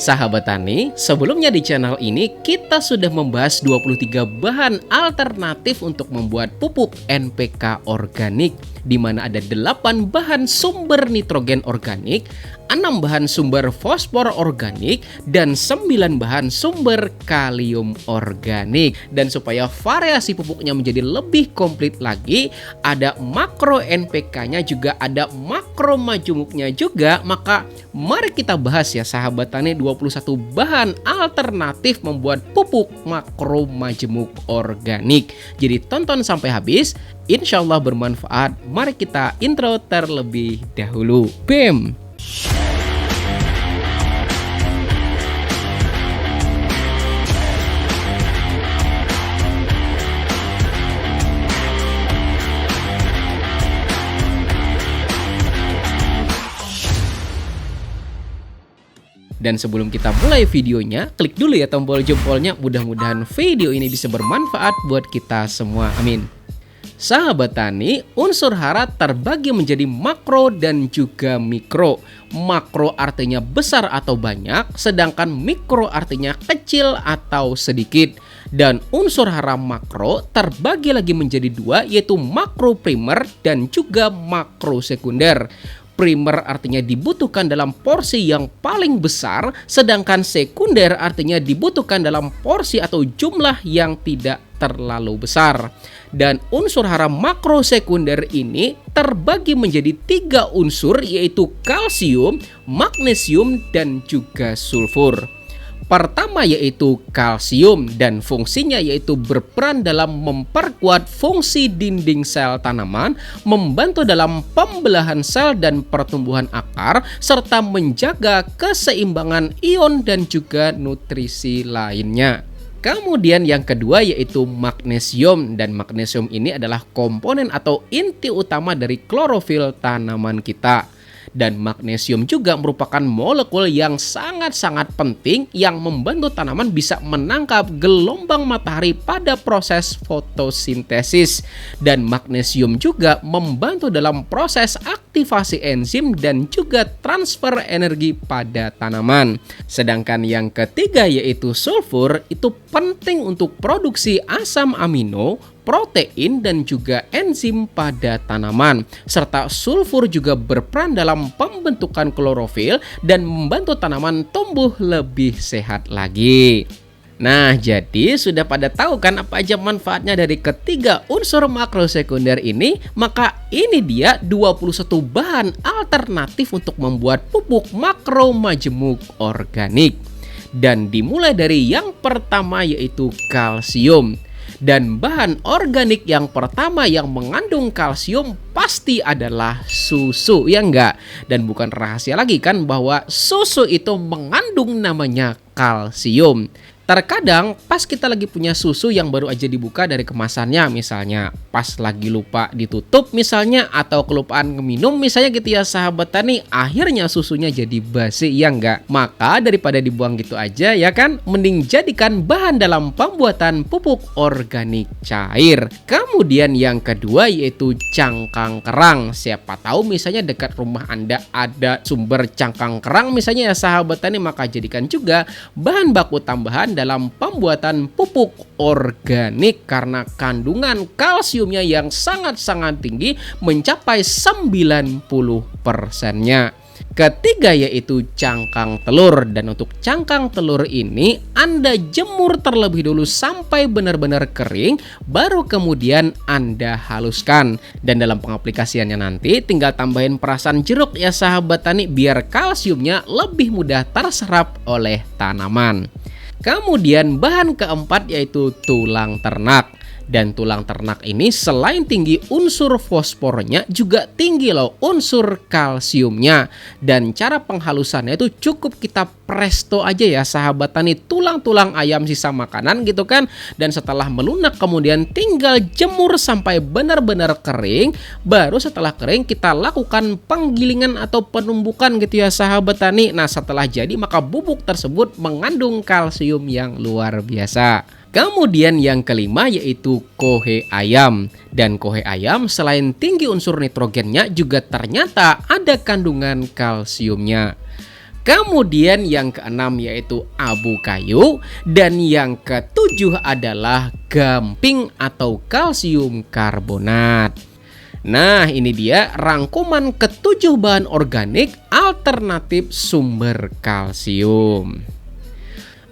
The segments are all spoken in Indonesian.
Sahabat Tani, sebelumnya di channel ini kita sudah membahas 23 bahan alternatif untuk membuat pupuk NPK organik, di mana ada 8 bahan sumber nitrogen organik, 6 bahan sumber fosfor organik, dan 9 bahan sumber kalium organik. Dan supaya variasi pupuknya menjadi lebih komplit lagi, ada makro NPK-nya juga, ada makro majemuknya juga. Maka mari kita bahas ya sahabat tani 21 bahan alternatif membuat pupuk makro majemuk organik. Jadi tonton sampai habis, insya Allah bermanfaat. Mari kita intro terlebih dahulu. BEM. Dan sebelum kita mulai videonya, klik dulu ya tombol jempolnya. Mudah-mudahan video ini bisa bermanfaat buat kita semua. Amin. Sahabat tani, unsur hara terbagi menjadi makro dan juga mikro. Makro artinya besar atau banyak, sedangkan mikro artinya kecil atau sedikit. Dan unsur hara makro terbagi lagi menjadi dua, yaitu makro primer dan juga makro sekunder. Primer artinya dibutuhkan dalam porsi yang paling besar, sedangkan sekunder artinya dibutuhkan dalam porsi atau jumlah yang tidak terlalu besar. Dan unsur hara makro sekunder ini terbagi menjadi 3 unsur, yaitu kalsium, magnesium, dan juga sulfur. Pertama yaitu kalsium, dan fungsinya yaitu berperan dalam memperkuat fungsi dinding sel tanaman, membantu dalam pembelahan sel dan pertumbuhan akar, serta menjaga keseimbangan ion dan juga nutrisi lainnya. Kemudian yang kedua yaitu magnesium, dan magnesium ini adalah komponen atau inti utama dari klorofil tanaman kita. Dan magnesium juga merupakan molekul yang sangat-sangat penting yang membantu tanaman bisa menangkap gelombang matahari pada proses fotosintesis. Dan magnesium juga membantu dalam proses aktivasi enzim dan juga transfer energi pada tanaman. Sedangkan yang ketiga yaitu sulfur, itu penting untuk produksi asam amino, protein, dan juga enzim pada tanaman. Serta sulfur juga berperan dalam pembentukan klorofil dan membantu tanaman tumbuh lebih sehat lagi. Nah, jadi sudah pada tahu kan apa aja manfaatnya dari ketiga unsur makro sekunder ini? Maka ini dia 21 bahan alternatif untuk membuat pupuk makro majemuk organik. Dan dimulai dari yang pertama yaitu kalsium. Dan bahan organik yang pertama yang mengandung kalsium pasti adalah susu, ya enggak? Dan bukan rahasia lagi kan bahwa susu itu mengandung namanya kalsium. Terkadang pas kita lagi punya susu yang baru aja dibuka dari kemasannya, misalnya pas lagi lupa ditutup misalnya, atau kelupaan ngeminum misalnya gitu ya sahabat tani, akhirnya susunya jadi basi, ya enggak? Maka daripada dibuang gitu aja ya kan, mending jadikan bahan dalam pembuatan pupuk organik cair. Kemudian yang kedua yaitu cangkang kerang. Siapa tahu misalnya dekat rumah Anda ada sumber cangkang kerang misalnya ya sahabat tani, maka jadikan juga bahan baku tambahan dalam pembuatan pupuk organik karena kandungan kalsiumnya yang sangat-sangat tinggi mencapai 90%-nya. Ketiga yaitu cangkang telur, dan untuk cangkang telur ini Anda jemur terlebih dulu sampai benar-benar kering, baru kemudian Anda haluskan. Dan dalam pengaplikasiannya nanti tinggal tambahin perasan jeruk ya sahabat tani, biar kalsiumnya lebih mudah terserap oleh tanaman. Kemudian bahan keempat yaitu tulang ternak. Dan tulang ternak ini selain tinggi unsur fosfornya juga tinggi loh unsur kalsiumnya. Dan cara penghalusannya itu cukup kita presto aja ya sahabat tani, tulang-tulang ayam sisa makanan gitu kan. Dan setelah melunak kemudian tinggal jemur sampai benar-benar kering. Baru setelah kering kita lakukan penggilingan atau penumbukan gitu ya sahabat tani. Nah setelah jadi maka bubuk tersebut mengandung kalsium yang luar biasa. Kemudian yang kelima yaitu kohe ayam. Dan kohe ayam selain tinggi unsur nitrogennya juga ternyata ada kandungan kalsiumnya. Kemudian yang keenam yaitu abu kayu. Dan yang ketujuh adalah gamping atau kalsium karbonat. Nah, ini dia rangkuman ketujuh bahan organik alternatif sumber kalsium.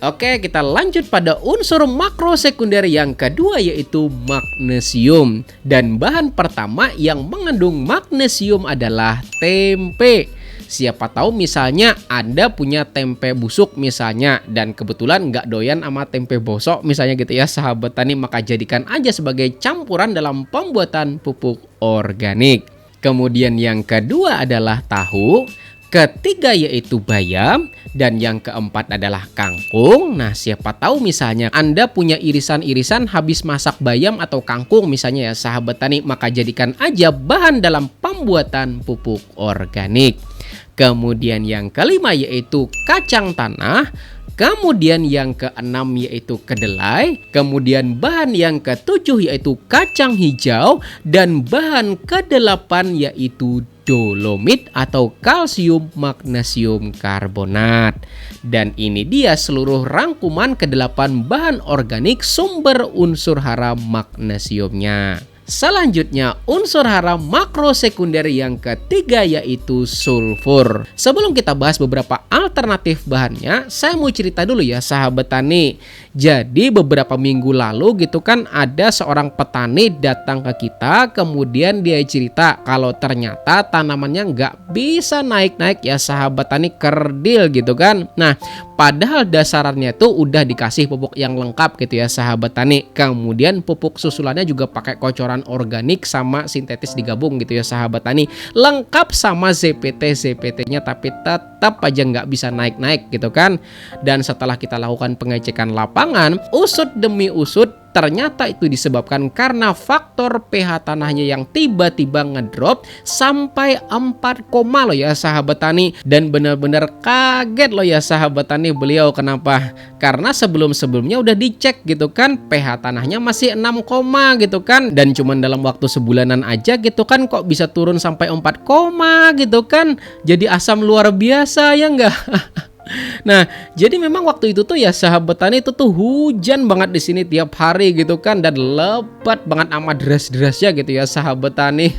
Oke, kita lanjut pada unsur makro sekunder yang kedua yaitu magnesium. Dan bahan pertama yang mengandung magnesium adalah tempe. Siapa tahu misalnya Anda punya tempe busuk misalnya, dan kebetulan nggak doyan sama tempe bosok misalnya gitu ya sahabat tani, maka jadikan aja sebagai campuran dalam pembuatan pupuk organik. Kemudian yang kedua adalah tahu, ketiga yaitu bayam, dan yang keempat adalah kangkung. Nah, siapa tahu misalnya Anda punya irisan-irisan habis masak bayam atau kangkung misalnya ya sahabat tani, maka jadikan aja bahan dalam pembuatan pupuk organik. Kemudian yang kelima yaitu kacang tanah. Kemudian yang keenam yaitu kedelai. Kemudian bahan yang ketujuh yaitu kacang hijau. Dan bahan kedelapan yaitu dolomit atau kalsium magnesium karbonat. Dan ini dia seluruh rangkuman kedelapan bahan organik sumber unsur hara magnesiumnya. Selanjutnya unsur hara makro sekunder yang ketiga yaitu sulfur. Sebelum kita bahas beberapa alternatif bahannya, saya mau cerita dulu ya sahabat tani. Jadi beberapa minggu lalu gitu kan ada seorang petani datang ke kita, kemudian dia cerita kalau ternyata tanamannya nggak bisa naik-naik ya sahabat tani, kerdil gitu kan. Nah, padahal dasarannya tuh udah dikasih pupuk yang lengkap gitu ya sahabat tani. Kemudian pupuk susulannya juga pakai kocoran organik sama sintetis digabung gitu ya sahabat tani. Lengkap sama ZPT-nya, tapi tetap aja nggak bisa naik-naik gitu kan. Dan setelah kita lakukan pengecekan lapangan, usut demi usut, ternyata itu disebabkan karena faktor pH tanahnya yang tiba-tiba ngedrop sampai 4, loh ya sahabat tani. Dan benar-benar kaget loh ya sahabat tani beliau. Kenapa? Karena sebelum-sebelumnya udah dicek gitu kan, pH tanahnya masih 6, gitu kan. Dan cuman dalam waktu sebulanan aja gitu kan kok bisa turun sampai 4, gitu kan. Jadi asam luar biasa ya enggak? Nah, jadi memang waktu itu tuh ya sahabat tani itu tuh hujan banget di sini tiap hari gitu kan, dan lebat banget amat deras-derasnya gitu ya sahabat tani.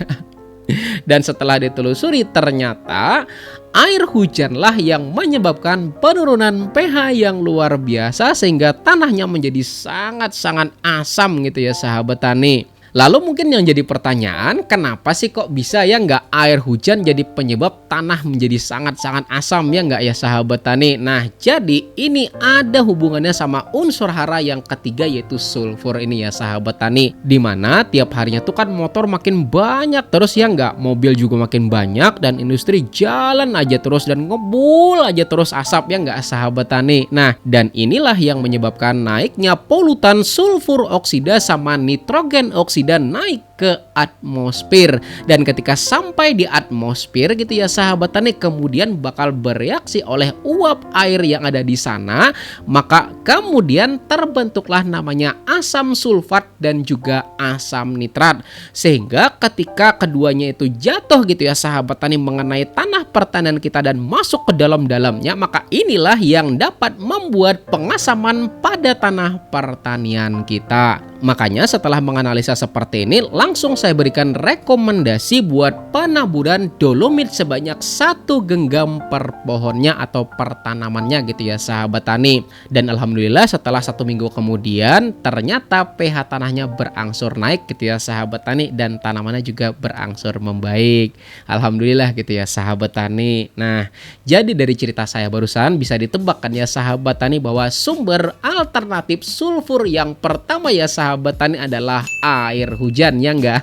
Dan setelah ditelusuri ternyata air hujanlah yang menyebabkan penurunan pH yang luar biasa sehingga tanahnya menjadi sangat-sangat asam gitu ya sahabat tani. Lalu mungkin yang jadi pertanyaan, kenapa sih kok bisa ya nggak air hujan jadi penyebab tanah menjadi sangat-sangat asam ya nggak ya sahabat tani? Nah, jadi ini ada hubungannya sama unsur hara yang ketiga yaitu sulfur ini ya sahabat tani. Dimana tiap harinya tuh kan motor makin banyak terus ya nggak, mobil juga makin banyak, dan industri jalan aja terus dan ngebul aja terus asap ya nggak sahabat tani. Nah, dan inilah yang menyebabkan naiknya polutan sulfur oksida sama nitrogen oksida naik ke atmosfer. Dan ketika sampai di atmosfer gitu ya sahabat tani, kemudian bakal bereaksi oleh uap air yang ada di sana, maka kemudian terbentuklah namanya asam sulfat dan juga asam nitrat. Sehingga ketika keduanya itu jatuh gitu ya sahabat tani mengenai tanah pertanian kita dan masuk ke dalam-dalamnya, maka inilah yang dapat membuat pengasaman pada tanah pertanian kita. Makanya setelah menganalisa seperti ini, langsung saya berikan rekomendasi buat penaburan dolomit sebanyak 1 genggam per pohonnya atau per tanamannya gitu ya sahabat tani. Dan alhamdulillah setelah 1 minggu kemudian ternyata pH tanahnya berangsur naik gitu ya sahabat tani, dan tanamannya juga berangsur membaik. Alhamdulillah gitu ya sahabat tani. Nah, jadi dari cerita saya barusan bisa ditebak kan ya sahabat tani bahwa sumber alternatif sulfur yang pertama ya sahabat tani adalah air hujan ya enggak.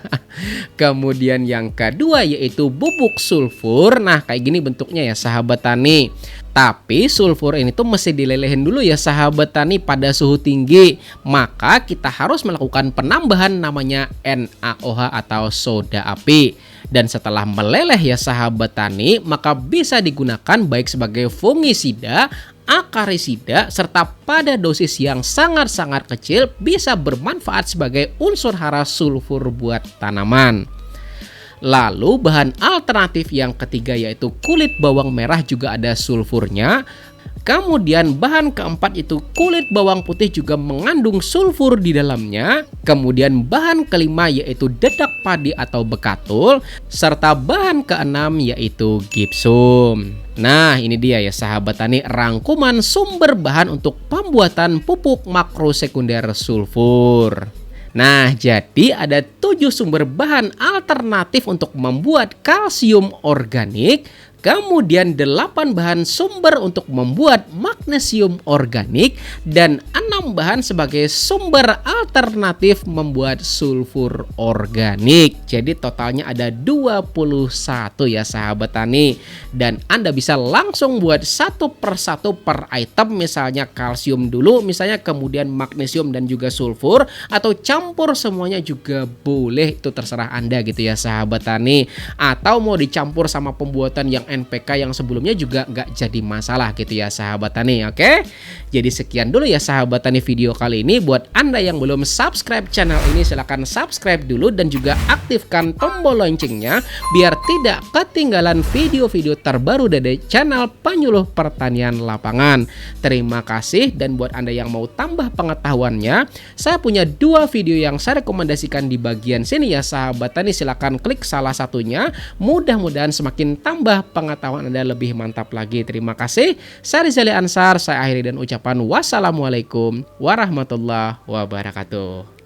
Kemudian yang kedua yaitu bubuk sulfur. Nah, kayak gini bentuknya ya sahabat tani. Tapi sulfur ini tuh mesti dilelehin dulu ya sahabat tani pada suhu tinggi. Maka kita harus melakukan penambahan namanya NaOH atau soda api. Dan setelah meleleh ya sahabat tani, maka bisa digunakan baik sebagai fungisida, akarisida, serta pada dosis yang sangat-sangat kecil bisa bermanfaat sebagai unsur hara sulfur buat tanaman. Lalu bahan alternatif yang ketiga yaitu kulit bawang merah juga ada sulfurnya. Kemudian bahan keempat itu kulit bawang putih juga mengandung sulfur di dalamnya. Kemudian bahan kelima yaitu dedak padi atau bekatul. Serta bahan keenam yaitu gipsum. Nah, ini dia ya sahabat tani rangkuman sumber bahan untuk pembuatan pupuk makro sekunder sulfur. Nah, jadi ada 7 sumber bahan alternatif untuk membuat kalsium organik. Kemudian 8 bahan sumber untuk membuat magnesium organik dan 6 bahan sebagai sumber alternatif membuat sulfur organik. Jadi totalnya ada 21 ya sahabat tani. Dan Anda bisa langsung buat satu persatu per item, misalnya kalsium dulu, misalnya kemudian magnesium dan juga sulfur, atau campur semuanya juga boleh, itu terserah Anda gitu ya sahabat tani. Atau mau dicampur sama pembuatan yang NPK yang sebelumnya juga nggak jadi masalah gitu ya sahabat tani. Oke, jadi sekian dulu ya sahabat tani video kali ini. Buat Anda yang belum subscribe channel ini, silahkan subscribe dulu dan juga aktifkan tombol loncengnya biar tidak ketinggalan video-video terbaru dari channel Penyuluh Pertanian Lapangan. Terima kasih. Dan buat Anda yang mau tambah pengetahuannya, saya punya 2 video yang saya rekomendasikan di bagian sini ya sahabat tani. Silahkan klik salah satunya. Mudah-mudahan semakin tambah pengetahuan Anda lebih mantap lagi. Terima kasih. Saya Rizali Ansar, saya akhiri dan ucapan wassalamualaikum warahmatullahi wabarakatuh.